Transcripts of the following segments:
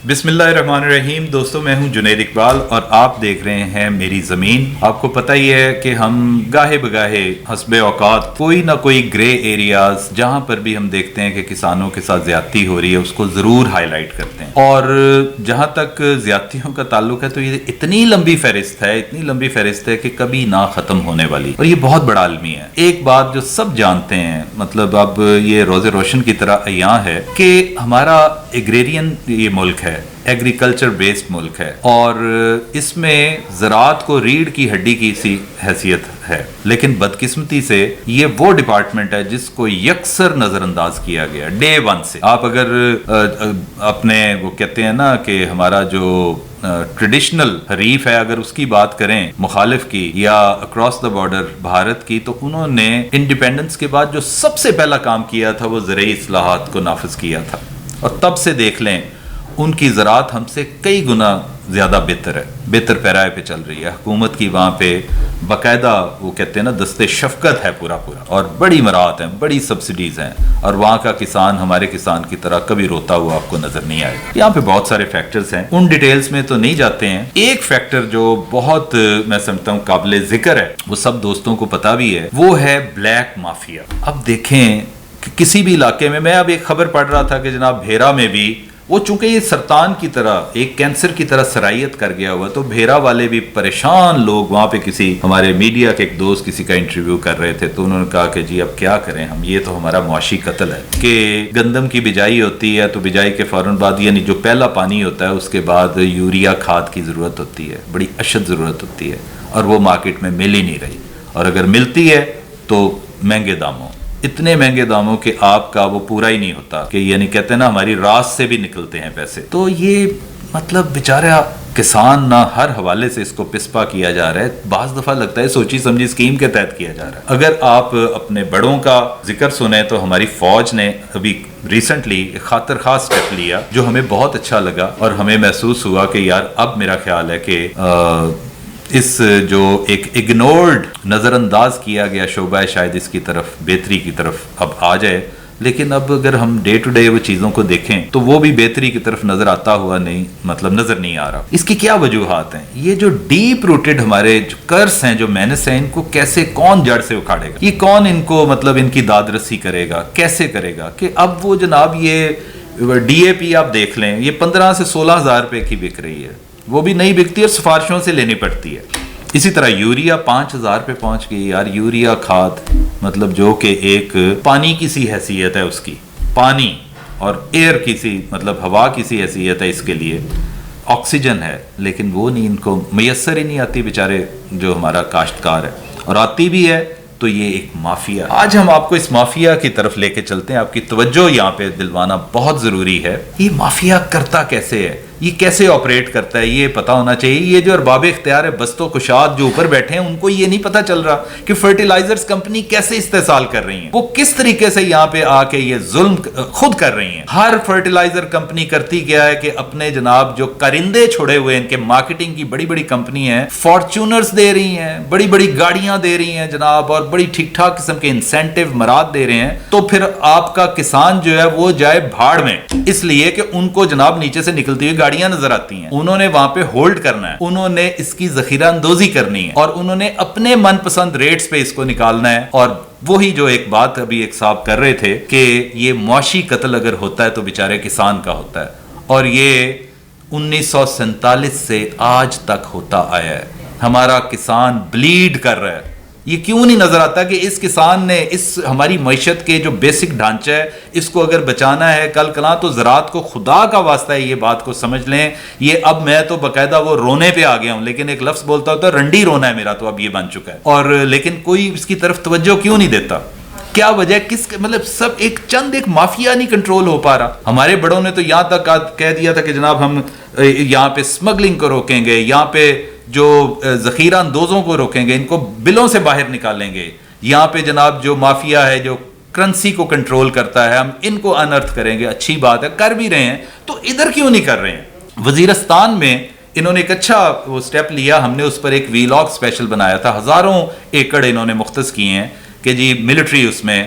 بسم اللہ الرحمن الرحیم. دوستوں میں ہوں جنید اقبال اور آپ دیکھ رہے ہیں میری زمین. آپ کو پتہ ہی ہے کہ ہم گاہے بگاہے حسب اوقات کوئی نہ کوئی گرے ایریاز جہاں پر بھی ہم دیکھتے ہیں کہ کسانوں کے ساتھ زیادتی ہو رہی ہے اس کو ضرور ہائی لائٹ کرتے ہیں. اور جہاں تک زیادتیوں کا تعلق ہے تو یہ اتنی لمبی فہرست ہے کہ کبھی نہ ختم ہونے والی, اور یہ بہت بڑا عالمی ہے. ایک بات جو سب جانتے ہیں, مطلب اب یہ روز روشن کی طرح عیاں ہے کہ ہمارا ایگریرین یہ ملک ہے, ایگریکلچر بیسڈ ملک ہے, اور اس میں زراعت کو ریڑھ کی ہڈی کی سی حیثیت ہے. لیکن بدقسمتی سے یہ وہ ڈپارٹمنٹ ہے جس کو یکسر نظر انداز کیا گیا ڈے ون سے. آپ اگر اپنے وہ کہتے ہیں نا کہ ہمارا جو ٹریڈیشنل حریف ہے اگر اس کی بات کریں, مخالف کی یا اکراس دا بارڈر بھارت کی, تو انہوں نے انڈیپینڈنس کے بعد جو سب سے پہلا کام کیا تھا وہ زرعی اصلاحات کو نافذ کیا تھا. اور تب سے دیکھ لیں ان کی زراعت ہم سے کئی گنا زیادہ بہتر پیرائے پہ چل رہی ہے. حکومت کی وہاں پہ باقاعدہ وہ کہتے ہیں نا دستے شفقت ہے پورا, اور بڑی مراعات ہیں, بڑی سبسڈیز ہیں, اور وہاں کا کسان ہمارے کسان کی طرح کبھی روتا ہوا آپ کو نظر نہیں آئے گا. یہاں پہ بہت سارے فیکٹرز ہیں, ان ڈیٹیلز میں تو نہیں جاتے ہیں. ایک فیکٹر جو بہت میں سمجھتا ہوں قابل ذکر ہے, وہ سب دوستوں کو پتا بھی ہے, وہ ہے بلیک مافیا. اب دیکھیں کہ کسی بھی علاقے میں اب ایک خبر پڑھ رہا تھا کہ جناب بھیرا میں بھی وہ چونکہ یہ سرطان کی طرح ایک کینسر کی طرح سرائیت کر گیا ہوا, تو بھیرا والے بھی پریشان لوگ وہاں پہ کسی ہمارے میڈیا کے ایک دوست کسی کا انٹرویو کر رہے تھے, تو انہوں نے کہا کہ جی اب کیا کریں ہم, یہ تو ہمارا معاشی قتل ہے کہ گندم کی بجائی ہوتی ہے تو بجائی کے فوراً بعد یعنی جو پہلا پانی ہوتا ہے اس کے بعد یوریا کھاد کی ضرورت ہوتی ہے, بڑی اشد ضرورت ہوتی ہے, اور وہ مارکیٹ میں مل ہی نہیں رہی, اور اگر ملتی ہے تو مہنگے داموں, اتنے مہنگے داموں کہ آپ کا وہ پورا ہی نہیں ہوتا, کہ یعنی کہتے ہیں نا ہماری راس سے بھی نکلتے ہیں پیسے. تو یہ مطلب بیچارہ کسان نہ ہر حوالے سے اس کو پسپا کیا جا رہا ہے. بعض دفعہ لگتا ہے سوچی سمجھی اسکیم کے تحت کیا جا رہا ہے. اگر آپ اپنے بڑوں کا ذکر سنیں تو ہماری فوج نے ابھی ریسنٹلی ایک خاطر خاص اسٹیپ لیا جو ہمیں بہت اچھا لگا, اور ہمیں محسوس ہوا کہ یار اب میرا خیال ہے کہ اس جو ایک اگنورڈ نظر انداز کیا گیا شعبہ شاید اس کی طرف بہتری کی طرف اب آ جائے. لیکن اب اگر ہم ڈے ٹو ڈے وہ چیزوں کو دیکھیں تو وہ بھی بہتری کی طرف نظر آتا ہوا نہیں, مطلب نظر نہیں آ رہا. اس کی کیا وجوہات ہیں؟ یہ جو ڈیپ روٹڈ ہمارے جو کرس ہیں, جو مینس ہیں, ان کو کیسے کون جڑ سے اکھاڑے گا, یہ کون ان کو مطلب ان کی داد رسی کرے گا, کیسے کرے گا؟ کہ اب وہ جناب یہ ڈی اے پی آپ دیکھ لیں, یہ 15 سے 16 ہزار روپے کی بک رہی ہے, وہ بھی نہیں بکتی اور سفارشوں سے لینی پڑتی ہے. اسی طرح یوریا 5,000 پہ پہنچ گئی یار. یوریا کھاد مطلب جو کہ ایک پانی کی سی حیثیت ہے, اس کی پانی اور ایئر کی سی مطلب ہوا کی سی حیثیت ہے, اس کے لیے آکسیجن ہے, لیکن وہ نہیں ان کو میسر ہی نہیں آتی بیچارے جو ہمارا کاشتکار ہے, اور آتی بھی ہے تو یہ ایک مافیا. آج ہم آپ کو اس مافیا کی طرف لے کے چلتے ہیں, آپ کی توجہ یہاں پہ دلوانا بہت ضروری ہے. یہ مافیا کرتا کیسے ہے, یہ کیسے آپریٹ کرتا ہے, یہ پتا ہونا چاہیے. یہ جو ارباب اختیار ہے بست و کشاد جو اوپر بیٹھے ہیں, ان کو یہ نہیں پتا چل رہا کہ فرٹیلائزرز کمپنی کیسے استحصال کر رہی ہیں, وہ کس طریقے سے یہاں پہ آ کے یہ ظلم خود کر رہی ہیں. ہر فرٹیلائزر کمپنی کرتی کیا ہے کہ اپنے جناب جو کرندے چھوڑے ہوئے ان کے مارکیٹنگ کی بڑی بڑی کمپنی ہیں, فارچونرز دے رہی ہیں, بڑی بڑی گاڑیاں دے رہی ہیں جناب, اور بڑی ٹھیک ٹھاک قسم کے انسینٹیو مراد دے رہے ہیں. تو پھر آپ کا کسان جو ہے وہ جائے بھاڑ میں, اس لیے کہ ان کو جناب نیچے سے نکلتی ہوئی گاڑیاں نظر آتی ہیں. انہوں نے وہاں پہ ہولڈ کرنا ہے, انہوں نے اس کی ذخیرہ اندوزی کرنی ہے, اور انہوں نے اپنے من پسند ریٹس پہ اس کو نکالنا ہے. اور وہی جو ایک بات ابھی ایک صاحب کر رہے تھے کہ یہ معاشی قتل اگر ہوتا ہے تو بیچارے کسان کا ہوتا ہے, اور یہ 1947 سے آج تک ہوتا آیا ہے. ہمارا کسان بلیڈ کر رہا ہے. یہ کیوں نہیں نظر آتا کہ اس کسان نے اس ہماری معیشت کے جو بیسک ڈھانچہ ہے اس کو اگر بچانا ہے کل کلاں, تو زراعت کو خدا کا واسطہ ہے یہ بات کو سمجھ لیں. یہ اب میں تو باقاعدہ وہ رونے پہ آ گیا ہوں, لیکن ایک لفظ بولتا ہوتا ہے رنڈی رونا ہے میرا, تو اب یہ بن چکا ہے. اور لیکن کوئی اس کی طرف توجہ کیوں نہیں دیتا؟ کیا وجہ, کس مطلب سب ایک مافیا نہیں کنٹرول ہو پا رہا. ہمارے بڑوں نے تو یہاں تک کہہ دیا تھا کہ جناب ہم یہاں پہ اسمگلنگ کو روکیں گے, یہاں پہ جو ذخیرہ اندوزوں کو روکیں گے, ان کو بلوں سے باہر نکالیں گے, یہاں پہ جناب جو مافیا ہے جو کرنسی کو کنٹرول کرتا ہے ہم ان کو انرتھ کریں گے. اچھی بات ہے, کر بھی رہے ہیں, تو ادھر کیوں نہیں کر رہے ہیں؟ وزیرستان میں انہوں نے ایک اچھا وہ سٹیپ لیا, ہم نے اس پر ایک ویلاگ اسپیشل بنایا تھا, ہزاروں ایکڑ انہوں نے مختص کیے ہیں کہ جی ملٹری اس میں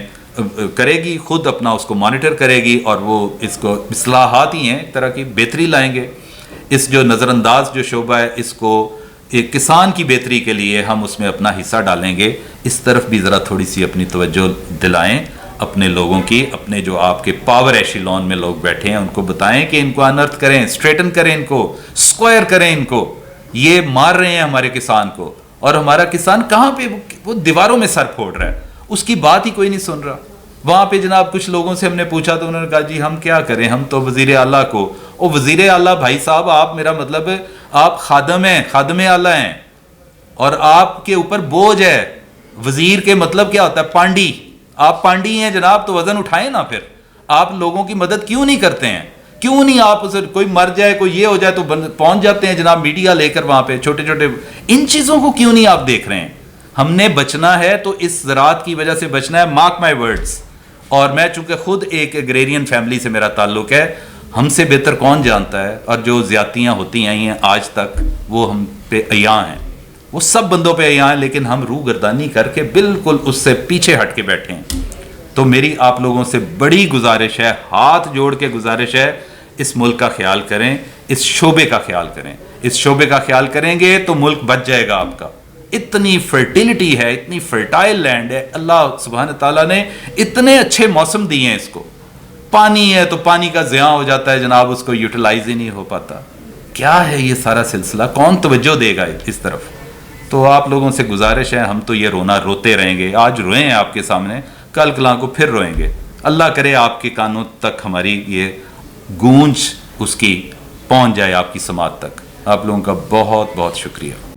کرے گی، خود اپنا اس کو مانیٹر کرے گی، اور وہ اس کو اصلاحات ہی ہیں ایک طرح کی، بہتری لائیں گے. اس جو نظر انداز جو شعبہ ہے، اس کو ایک کسان کی بہتری کے لیے ہم اس میں اپنا حصہ ڈالیں گے. اس طرف بھی ذرا تھوڑی سی اپنی توجہ دلائیں اپنے لوگوں کی. اپنے جو آپ کے پاور ایشیلون میں لوگ بیٹھے ہیں ان کو بتائیں کہ ان کو انرتھ کریں، اسٹریٹن کریں، ان کو اسکوائر کریں. ان کو یہ مار رہے ہیں ہمارے کسان کو، اور ہمارا کسان کہاں پہ وہ دیواروں میں سر پھوڑ رہا ہے، اس کی بات ہی کوئی نہیں سن رہا. وہاں پہ جناب کچھ لوگوں سے ہم نے پوچھا تو انہوں نے کہا جی ہم کیا کریں، ہم تو وزیر اعلیٰ کو. او وزیر اعلیٰ بھائی صاحب، آپ میرا مطلب آپ خادم ہیں، خادم اعلیٰ ہیں، اور آپ کے اوپر بوجھ ہے. وزیر کے مطلب کیا ہوتا ہے؟ پانڈی. آپ پانڈی ہیں جناب، تو وزن اٹھائیں نا. پھر آپ لوگوں کی مدد کیوں نہیں کرتے ہیں؟ کیوں نہیں آپ اسے، کوئی مر جائے، کوئی یہ ہو جائے تو پہنچ جاتے ہیں جناب میڈیا لے کر وہاں پہ، چھوٹے چھوٹے. ان چیزوں کو کیوں نہیں آپ دیکھ رہے ہیں؟ ہم نے بچنا ہے تو اس زراعت کی وجہ سے بچنا ہے. Mark my words. اور میں چونکہ خود ایک ایگریرین فیملی سے میرا تعلق ہے، ہم سے بہتر کون جانتا ہے، اور جو زیادتیاں ہوتی آئی ہیں آج تک وہ ہم پہ عیاں ہیں، وہ سب بندوں پہ عیاں ہیں، لیکن ہم روح گردانی کر کے بالکل اس سے پیچھے ہٹ کے بیٹھے ہیں. تو میری آپ لوگوں سے بڑی گزارش ہے، ہاتھ جوڑ کے گزارش ہے، اس ملک کا خیال کریں، اس شعبے کا خیال کریں. اس شعبے کا خیال کریں گے تو ملک بچ جائے گا آپ کا. اتنی فرٹیلٹی ہے، اتنی فرٹائل لینڈ ہے، اللہ سبحانہ تعالیٰ نے اتنے اچھے موسم دیے ہیں. اس کو پانی ہے تو پانی کا ضیاع ہو جاتا ہے جناب، اس کو یوٹیلائز ہی نہیں ہو پاتا. کیا ہے یہ سارا سلسلہ؟ کون توجہ دے گا اس طرف؟ تو آپ لوگوں سے گزارش ہے، ہم تو یہ رونا روتے رہیں گے. آج روئیں ہیں آپ کے سامنے، کل کلاں کو پھر روئیں گے. اللہ کرے آپ کے کانوں تک ہماری یہ گونج اس کی پہنچ جائے، آپ کی سماعت تک. آپ لوگوں کا بہت بہت شکریہ.